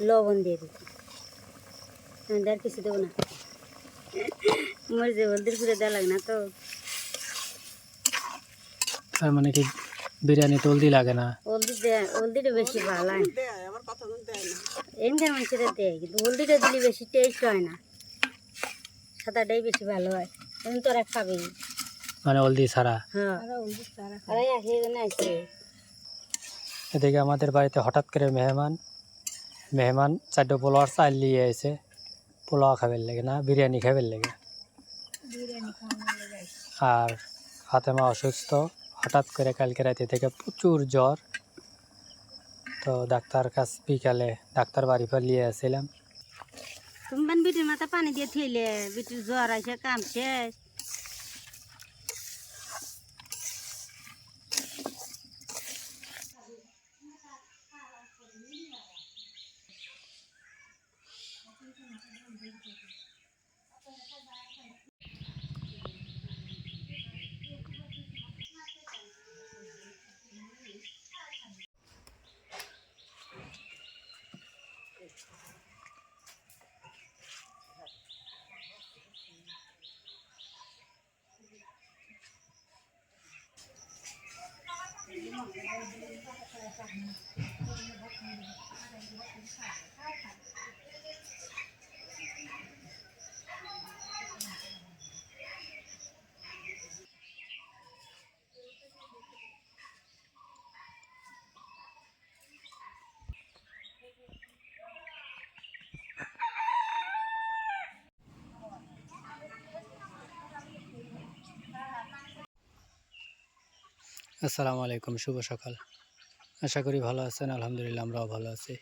লবণ দিয়ে দিচ্ছি, আর কিছু দেবো না, মরিচে হলদির গুঁড়ো দেওয়া লাগে না তো। তার মানে কি বিরিয়ানি হলদি লাগে না? হলদিটা বেশি ভালো হয় না, এমনি মানুষেরা দেয়, কিন্তু হলদিটা দিলে বেশি টেস্ট হয় না, সাদাটাই বেশি ভালো হয়। এখন তোরা খাবি মানে হলদি ছাড়া? হ্যাঁ, আছে। এদিকে আমাদের বাড়িতে হঠাৎ করে মেহমান 4 পোলাওয়ার চাল নিয়ে এসে পোলাও খাবার লেগে না বিরিয়ানি খাবার লেগে। আর ফাতেমা অসুস্থ, হঠাৎ করে কালকে রাতে থেকে প্রচুর জ্বর, তো ডাক্তার কাছে বিকালে ডাক্তার বাড়ি পর নিয়ে আসছিলাম। তুমি বিটির মাথা পানি দিয়ে থইলে বিটির জ্বর আছে, কাম শেষ। আসসালামু আলাইকুম, শুভ সকাল। আশা করি ভালো আছেন। আলহামদুলিল্লাহ আমরাও ভালো আছি।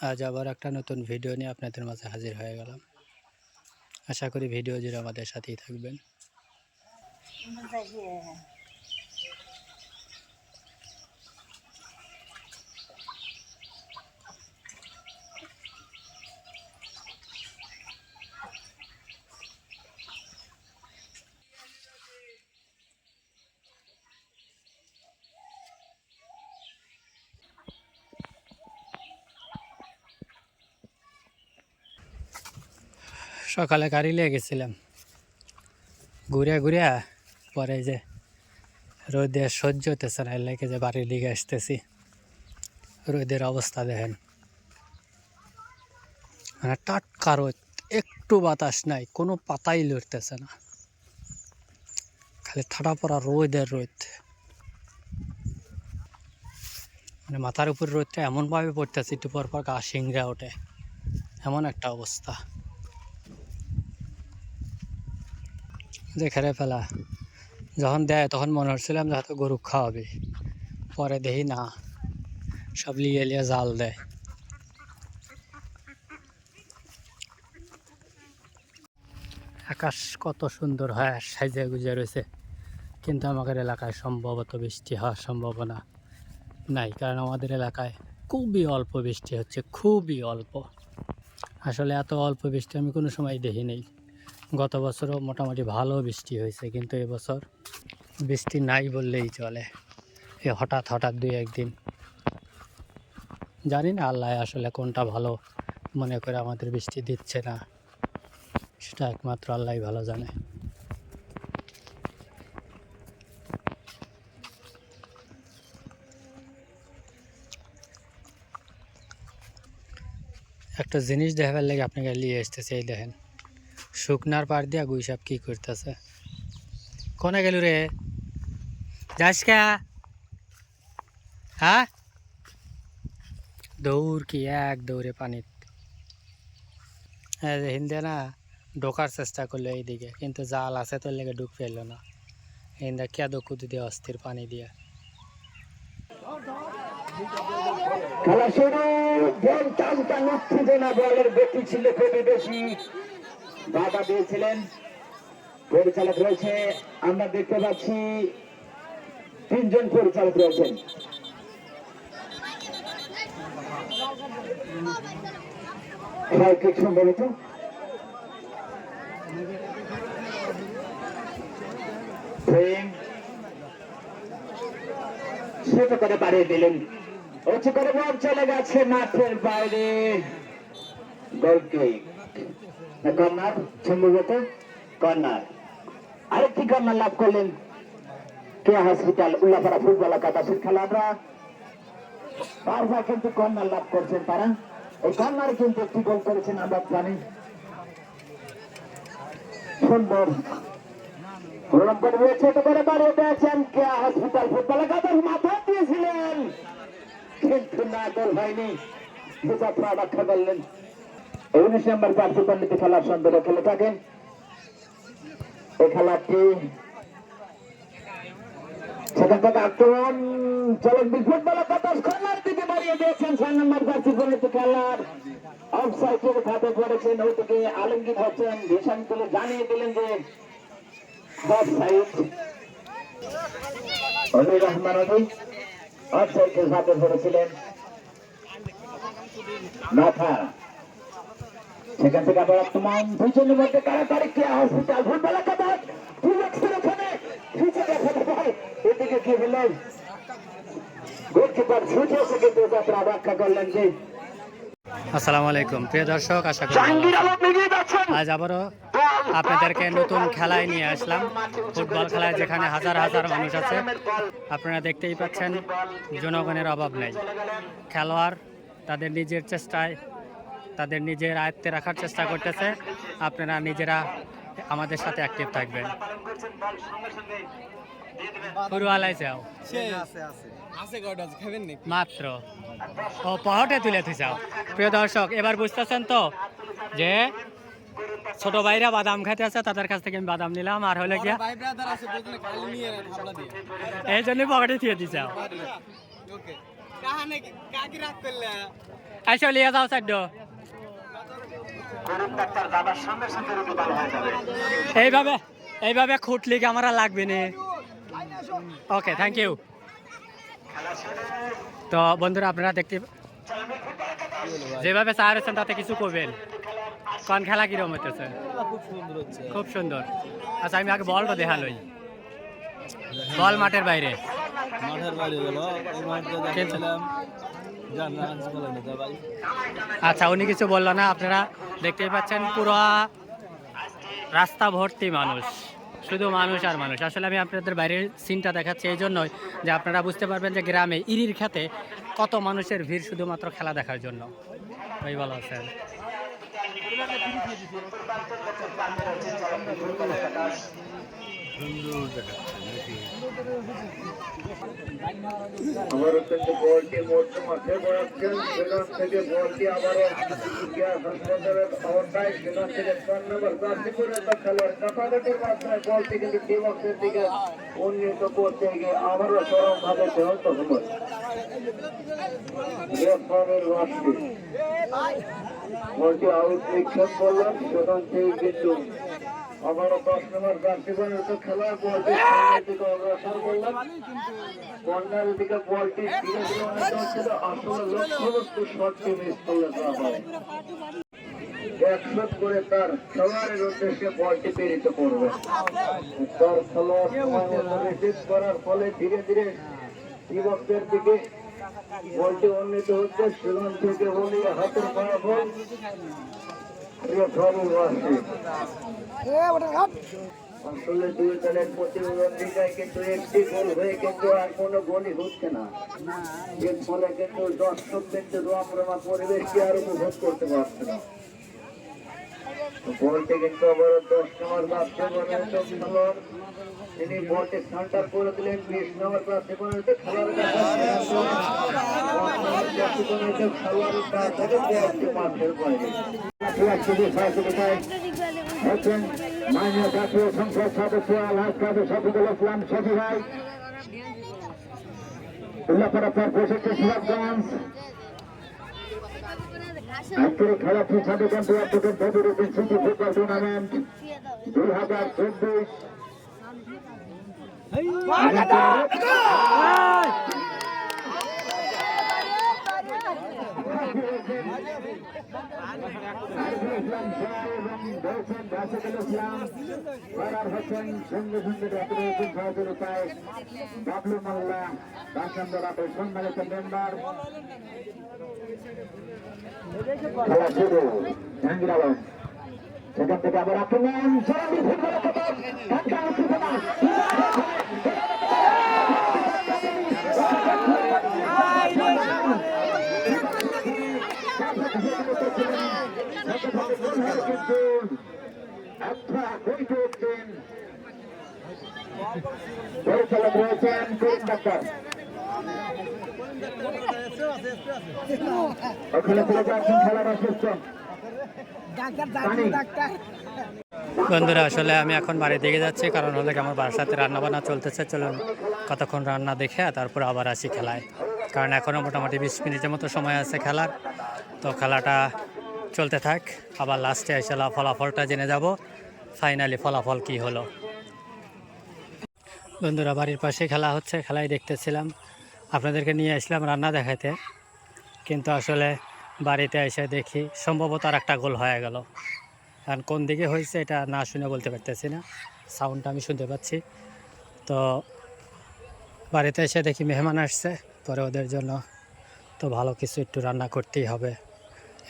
আজ আবার একটা নতুন ভিডিও নিয়ে আপনাদের মাঝে হাজির হয়ে গেলাম। আশা করি ভিডিও জুড়ে আমাদের সাথেই থাকবেন। সকালে গাড়ি নিয়ে গেছিলাম, ঘুরে পরে যে রোদে সহ্য হতেছে না, এলাকে যে বাড়ির দিকে আসতেছি, রোদের অবস্থা দেখেন, মানে টাটকা রোদ, একটু বাতাস নাই, কোনো পাতাই লড়তেছে না, খালি ঠাডা পড়া রোদের রোদ। মানে মাথার উপর রোদটা এমনভাবে পড়তেছে, একটু পর পর গা শিংড়া ওঠে, এমন একটা অবস্থা যে খেরে ফেলা। যখন দেয় তখন মনে হচ্ছিলাম যে হয়তো গরু খাওয়াবে, পরে দেখি না, সব লিয়ে জাল দেয়। আকাশ কত সুন্দর হয় সাইজে গুজে রয়েছে, কিন্তু আমাদের এলাকায় সম্ভবত বৃষ্টি হওয়ার সম্ভাবনা নাই, কারণ আমাদের এলাকায় খুবই অল্প বৃষ্টি হচ্ছে, খুবই অল্প। আসলে এত অল্প বৃষ্টি আমি কোনো সময় দেখি নেই। গত বছরও মোটামুটি ভালো বৃষ্টি হয়েছে, কিন্তু এবছর বৃষ্টি নাই বললেই চলে। এ হঠাৎ 2-1 দিন, জানি না আল্লাহ আসলে কোনটা ভালো মনে করে আমাদের বৃষ্টি দিচ্ছে না, সেটা একমাত্র আল্লাহই ভালো জানে। একটা জিনিস দেখাবার লাগে আপনাকে নিয়ে আসতেছে, এই দেখেন শুকনার পার দিয়া গুইসাপ কি করতেছে। কোনে গেল রে, যাস কা? হ্যাঁ, দৌড় কি এক দৌড়ে পানিত। হ্যাঁ, হিন্দে না ঢোকার চেষ্টা করলো এইদিকে, কিন্তু জাল আছে তোর লেগে ঢুক ফেললো না। হিন্দা কেদো কুদু দিয়ে অস্থির পানি দিয়ে। খেলা শুরু, বল টানটা উত্তেজনা, বলের গতি ছিল খুবই বেশি, বাধা দিয়েছিলেন পরিচালক রয়েছে। আমরা দেখতে পাচ্ছি 3 জন পরিচালক রয়েছেন। সম্ভবত ছোট করে বাড়িয়ে দিলেন উঁচু করে বল চলে গেছে মাঠের বাইরে। গোলকিক, কর্নার, সম্ভবত কর্নার। আরেকটি কর্নার লাভ করলেন কেয়া হসপিটাল উল্লাপাড়া ফুটবল একাদশের খেলোয়াড়রা। বারবার কিন্তু কর্নার লাভ করছেন তারা। এই কর্নারে কিন্তু একটি গোল করেছেন আমরা জানি। সুন্দর প্রণাম করে ছোট করে বাড়িয়ে দিয়েছেন কেয়া হসপিটাল ফুটবল একাদশ। মাথা দিয়েছিলেন কিন্তু না, গোল হয়নি। রক্ষা করলেন। 19 নম্বর জার্সি পণ্ডিত খেলার সুন্দর খেলে থাকেন। এই খেলাটি সেখান থেকে আক্রমণ চলন ফুটবল একাদশ কর্নার দিকে বাড়িয়ে দিয়েছেন 6 নম্বর জার্সি পণ্ডিত খেলার। অফসাইডের খাতে পড়েছেন, ওইদিকে আলমগীর হোসেন ভিশন তুলে জানিয়ে দিলেন যে অফসাইড। অনির রহমান আলী অফসাইডের খাতে পড়েছিলেন। মাথা সেখান থেকে আবার আক্রমণ দুজনের মধ্যে কারাকারি কেয়া হসপিটাল ফুটবল একাদশ। এদিকে কি হলেন গোলকিপার ছুটে এসে কিন্তু যাত্রা রক্ষা করলেন। যে আসসালামু আলাইকুম প্রিয় দর্শক, আশা করি আজ আবারও আপনাদেরকে নতুন খেলায় নিয়ে আসলাম। ফুটবল খেলায় যেখানে হাজার হাজার মানুষ আছে, আপনারা দেখতেই পাচ্ছেন জনগণের অভাব নেই। খেলোয়াড় তাদের নিজের চেষ্টায় তাদের নিজের আয়ত্তে রাখার চেষ্টা করতেছে। আপনারা নিজেরা আমাদের সাথে অ্যাক্টিভ থাকবেন। মাত্র ও পহটে তুলে থুইছাও। প্রিয় দর্শক, এবার বুঝতেছেন তো যে ছোট ভাইরা বাদাম খাইতে আছে, তাদের কাছ থেকে আমি বাদাম নিলাম। আর হলে গিয়া এই জন্য পকেটে থুয়ে দিছাও। আইসো লিয়ে যাও সাইড। এইভাবে খুঁটলি ক্যামেরা লাগবে না। ওকে, থ্যাংক ইউ। তো বন্ধুরা, আপনারা দেখতে যেভাবে চার হচ্ছেন তাতে কিছু করবেন। কোন খেলা কিরকম হইতেছে? খুব সুন্দর। আচ্ছা, আমি আগে বলটা দেখা লই। বল মাঠের বাইরে আচ্ছা, উনি কিছু বললো না। আপনারা দেখতেই পাচ্ছেন পুরো রাস্তা ভর্তি মানুষ, শুধু মানুষ আর মানুষ। আসলে আমি আপনাদের বাইরের সিনটা দেখাচ্ছি এই জন্যই যে আপনারা বুঝতে পারবেন যে গ্রামে ইরির খেতে কত মানুষের ভিড় শুধুমাত্র খেলা দেখার জন্য। ওই ভালো আছেন। আবারও কিন্তু বলটি মোটে মাঠে বড়াচ্ছেন। সেখান থেকে বলটি আবারও সেখান থেকে 4 নম্বর জার্সি পরিণত খেলোয়াড় কাটাকাটির মাত্রায় বলটি কিন্তু টিমকের দিকে উন্নীত করতে গিয়ে আবারও চরমভাবে ব্যাহত হল। বলটি আউট নিক্ষেপ করলেন। সেখান থেকে কিন্তু আবারও 10 নম্বর জার্সি পরিণত খেলোয়াড় বলটি সামনের দিকে অগ্রসর করলেন। কর্নারের দিকে বলটি ধীরে ধীরে অনেক হচ্ছিল। আসলে লক্ষ্যবস্তু শটটি মিস করলে হয়। 100 করে তার খেলোয়াড়ের উদ্দেশ্যে বলটি প্রেরিত করবে। তার খেলোয়াড় সময় মতো রিসিভ করার ফলে ধীরে ধীরে যুবকদের দিকে বলটি উন্নীত হচ্ছে। সেখান থেকে বলি হাতের ফলাফল আসলে দুই দলের প্রতিদ্বন্দ্বিতায় কিন্তু একটি গোল হয়ে কিন্তু আর কোনো গোলই হচ্ছে না। এর ফলে কিন্তু দর্শক কিন্তু রমরমা পরিবেশকে আর উপভোগ করতে পারছে না। বলটি কিন্তু আবার 10 নম্বর খেলোয়াড়, তিনি বলটি সেন্টার করে দিলেন। 20 নম্বর খেলোয়াড়ের মাঠের বাইরে হচ্ছেন মাননীয় জাতীয় সংসদ সদস্য আলহাজ কাদের শফিকুল ইসলাম শফি ভাই। উল্লাপাড়া প্রশিক্ষণ সিরাজগঞ্জ। আজকের খেলাটি সাথে কিন্তু advocate Badruddin city football tournament 2024। ইসলাম জয় এবং বলছেন রাশেদুল ইসলাম ফরার হোসেন সঙ্গে সঙ্গে ডক্টর সহযোগিতায় বাবলু মোল্লা 5 নম্বর আপের সম্মানিত মেম্বার। খেলা শুরু জাহাঙ্গীর আলম সেখান থেকে আবার আক্রমণ সরাসরি ফুটবলের কথা ঘন্টা উত্তেজনা পরিচালক রয়েছেন করিম ডাক্তার। ওখানে চলে যাচ্ছেন খেলার অসুস্থ বন্ধুরা, আসলে আমি এখন বাড়ির দিকে যাচ্ছি, কারণ হলে আমার বাসাতে রান্না বান্না চলতেছে। চলুন কতক্ষণ রান্না দেখে তারপর আবার আসি খেলায়, কারণ এখনও মোটামুটি 20 মিনিটের মতো সময় আছে খেলার। তো খেলাটা চলতে থাক, আবার লাস্টে এসে ফলাফলটা জেনে যাব, ফাইনালি ফলাফল কি হলো। বন্ধুরা, বাড়ির পাশে খেলা হচ্ছে, খেলাই দেখতেছিলাম, আপনাদেরকে নিয়ে আসলাম রান্না দেখাতে, কিন্তু আসলে বাড়িতে এসে দেখি সম্ভবত আর একটা গোল হয়ে গেল। কারণ কোন দিকে হয়েছে এটা না শুনে বলতে পারতেছি না, সাউন্ডটা আমি শুনতে পাচ্ছি। তো বাড়িতে এসে দেখি মেহমান আসছে, পরে ওদের জন্য তো ভালো কিছু একটু রান্না করতেই হবে,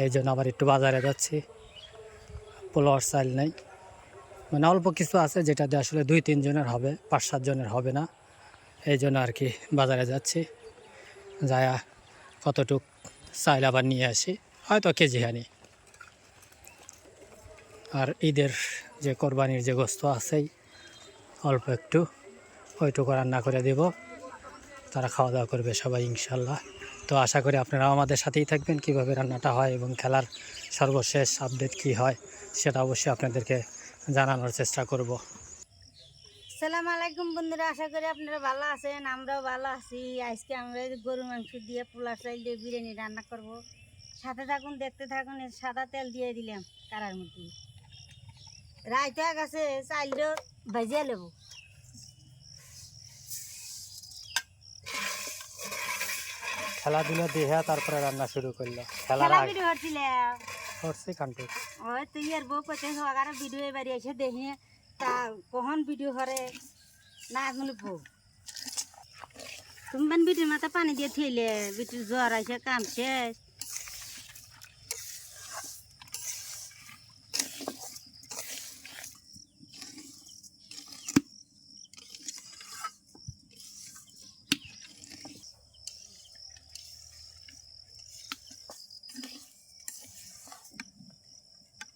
এই জন্য আবার একটু বাজারে যাচ্ছি। পোলাওর চাল নেই, মানে অল্প কিছু আছে যেটা দিয়ে আসলে 2-3 জনের হবে, 5-7 জনের হবে না, এই জন্য আর কি বাজারে যাচ্ছি। যায়া কতটুক চাইল আবার নিয়ে আসি, হয়তো কেজি হানি। আর ঈদের যে কোরবানির যে গোস্ত আছেই অল্প একটু, ওইটুকু রান্না করে দেব, তারা খাওয়া দাওয়া করবে সবাই ইনশাল্লাহ। তো আশা করি আপনারাও আমাদের সাথেই থাকবেন, কিভাবে রান্নাটা হয় এবং খেলার সর্বশেষ আপডেট কি হয় সেটা অবশ্যই আপনাদেরকে জানানোর চেষ্টা করব। আসসালামু আলাইকুম বন্ধুরা, আশা করি আপনারা ভালো আছেন, আমরাও ভালো আছি। আজকে আমরা গরুর মাংস দিয়ে পোলার চাল দিয়ে বিরিয়ানি রান্না করব। সাথে থাকুন, দেখতে থাকুন। সাদা তেল দিয়ে দিলাম কারার মধ্যে, রায়তা গেছে চালটা ভাজিয়ে নেব। খেলাধুলা দিয়ে তারপরে রান্না শুরু করলো। খেলার খেলা আগে ভিডিও করছিলাম, করছি কান্টু ওই তুই আর বউ করতে সবার ভিডিও বাড়ি এসে দেখি তা কখন ভিডিও করে না এগুলো বউ তুমি ভিডিওর মাথা পানি দিয়ে থইলে বিটির জ্বর আছে কাম শেষ।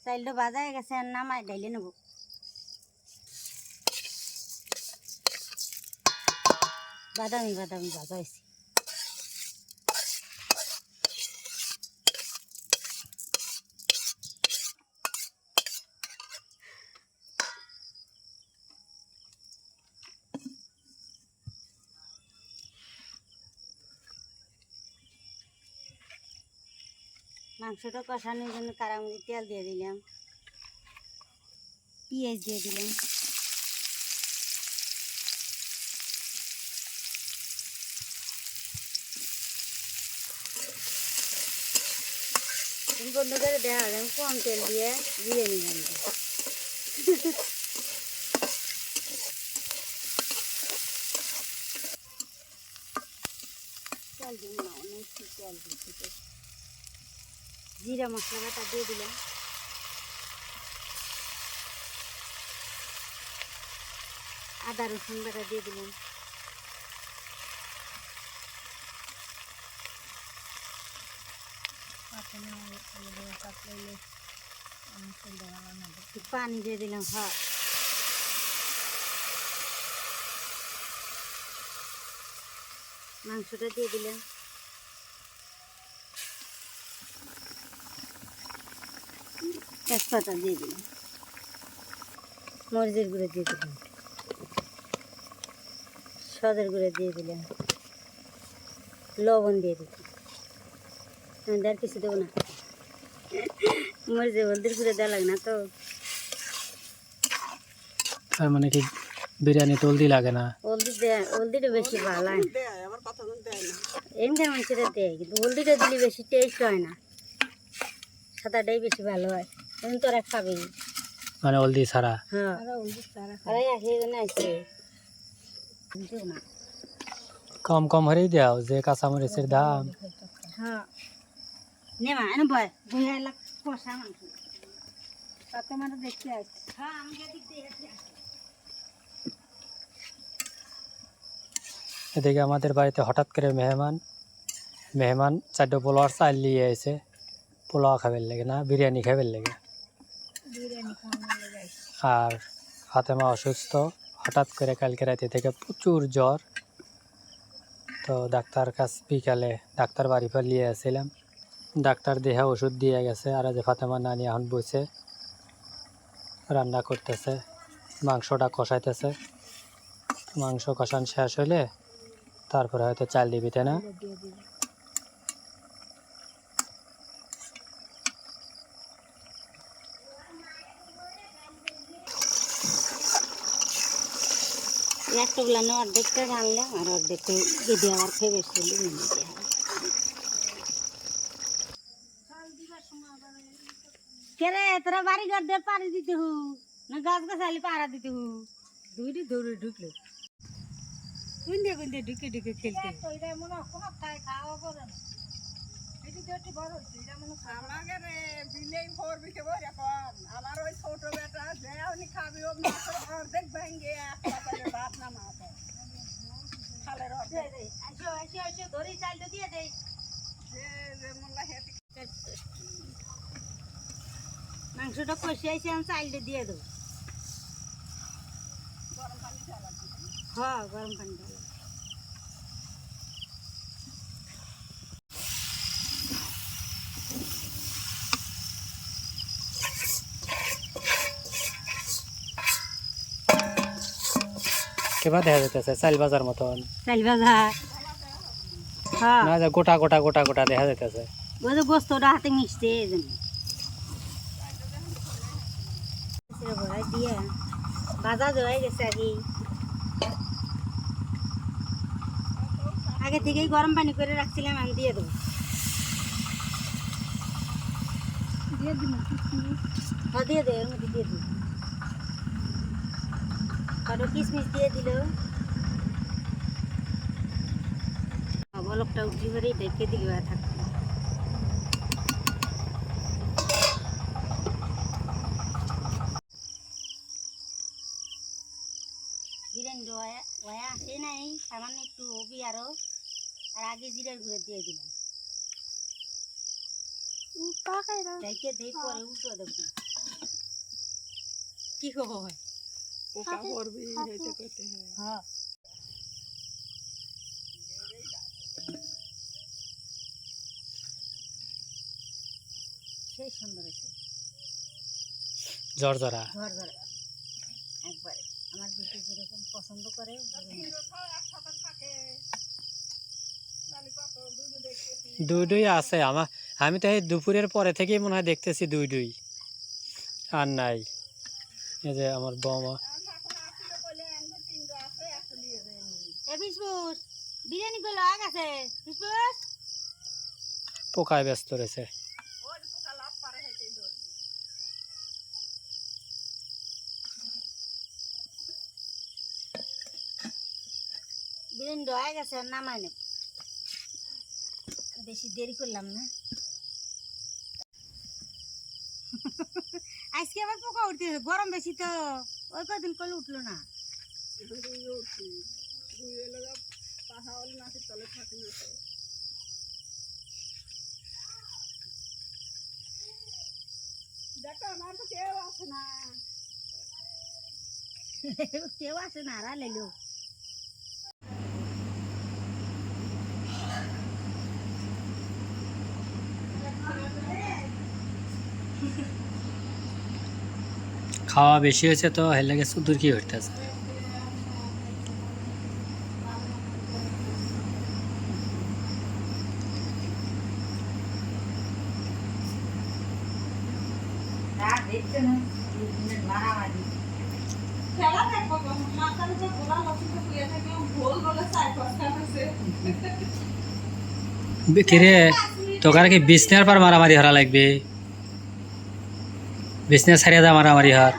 চাইলটা বাজা হয়ে গেছে, নামাই ডাইলে নেব। বাদামি বাদামি ভাজা হয়েছে। মাংসটা কষানোর জন্য কারার মধ্যে তেল দিয়ে দিলাম, পেঁয়াজ দিয়ে দিলাম, বন্ধুদের দেখা যায় কম তেল দিয়ে বিরিয়ানি রান্না। তেল দিব না, অনেক তেল দিতে। জিরা মশলাটা দিয়ে দিলাম, আদা রসুন বাটা দিয়ে দিলাম, পানি দিয়ে দিলাম, হ্যাঁ মাংসটা দিয়ে দিলাম, তেজপাতা দিয়ে দিলাম, মরিচের গুঁড়ো দিয়ে দিলাম, সদের গুঁড়ো দিয়ে দিলাম, লবণ দিয়ে দিলাম। আমি আর কিছু দেবো না, মরিচের হলদির গুঁড়ো দেওয়া লাগে না তো। তার মানে কি বিরিয়ানি হলদি লাগে না? হলদিটা বেশি ভালো লাগে। এমনি মানুষের দেয়, কিন্তু হলদিটা দিলে বেশি টেস্ট হয় না, সাদাটাই বেশি ভালো হয়। এখন তোরা খাবি মানে হলদি ছাড়া। হ্যাঁ, আরে আসে এখানে আসছে না। কম কম হরেই দাও, যে কাঁচামরিচের দাম। হ্যাঁ নেমা এনে বয় বইয়া এলাক কষা মাংস তাতে মানে দেখতে আসছে। হ্যাঁ আমি দিক দিয়ে এদিকে আমাদের বাড়িতে হঠাৎ করে মেহমান 4টা পোলাওয়ার চাল নিয়ে এসে, পোলাও খাবার লাগে না, বিরিয়ানি খাবার লাগে। বিরিয়ানি খাওয়ানো যায়। আর ফাতেমা অসুস্থ, হঠাৎ করে কালকে রাতে থেকে প্রচুর জ্বর। তো ডাক্তার কাছে বিকালে ডাক্তার বাড়ি পর নিয়ে আসছিলাম, ডাক্তার দেহা ওষুধ দিয়ে গেছে। আর যে ফাতেমা নানি এখন বসে রান্না করতেছে, মাংসটা কষাইতেছে। মাংস কষান শেষ হইলে তারপরে হয়তো চাল দিবি, তাই না? একটা গুলানো অর্ধেকটা রানলাম আর অর্ধেকটা যদি আমার ফেভার চলি নিয়ে দেওয়া কেরে তোরা বাড়ি ঘর দিয়ে পাড়ি দিতে হু না গাছ গাছালি পাড়া দিতে হু দুইটি দৌড়ে ঢুকলো কুন্দে কুন্দে ঢুকে ঢুকে খেলতে খাওয়া করে না আমাকে বিলেই করবি কে বলে এখন আমার ওই ছোট বেটা যে উনি খাবি ও অর্ধেক ভেঙে এক পাতালে ভাত না মাথা খালের অর্ধেক ধরি চালটা দিয়ে দেয় যে মোল্লা হেঁটে মাংসটা কষে আইসে আমি চালটা দিয়ে দেবো। গরম পানি ঢালা দিবি। হ্যাঁ গরম পানি ঢালা কেবা দেখা যাইতেছে চাল বাজার মতন, চাল ভাজা। হ্যাঁ না যে গোটা গোটা গোটা গোটা দেখা যাইতেছে। ওই যে গোস্তটা হাতে মিশছে এই জন্য ভরাই দিয়ে ভাজা হয়ে গেছে আগে থেকেই গরম পানি করে রাখছিলাম, আমি দিয়ে দেবো। হ্যাঁ দিয়ে দে, এর মধ্যে দিয়ে দিই। কারো কিশমিশ দিয়ে দিল, বলকটা উঠি করে ডেকে দিল থাকবে। বিরিয়ানি ওয়া আসে নাই, সামান্য একটু হবি আরো। আর আগে জিরার গুঁড়ো দিয়ে দিলাম, দেখে দেই পরে উল্টো দেব না। কি খবর হয় পোকা করবি হেঁটে করতে হয়। হ্যাঁ সেই সুন্দর হয়েছে, জর্জরা। ঘর ঘর একবারে আমার বেশি যেরকম পছন্দ করে একসাথে থাকে তাহলে কত দুধ দেখতেছি দুই আছে আমার, আমি তো এই দুপুরের পরে থেকেই মনে হয় দেখতেছি দুই আর নাই। এই যে আমার বৌমা বিরিয়ানি গুলো আগ আছে পোকায় ব্যস্ত রয়েছে। বিরিয়ানি হয়ে গেছে, নামাই নেব, বেশি দেরি করলাম না। আজকে আবার পোকা উঠতেছে, গরম বেশি তো ওই কদিন করলে উঠলো না। দেখো আমার তো কেউ আসে না, কেউ আসে না, আর লেলো খাওয়া বেশি হয়েছে তো হেলে গেছে, দূর কি হইতেছে। দেখছে না মারামারি খেলা দেখবো তখন মাথার উপর গোলা লক্ষ্মীতে শুয়ে থাকলে ভোল বলে চাই কথা আছে কিরে তোকার কি বিছনার পর মারামারি হরা লাগবে? বিছনা ছাড়িয়ে দা মারামারি হর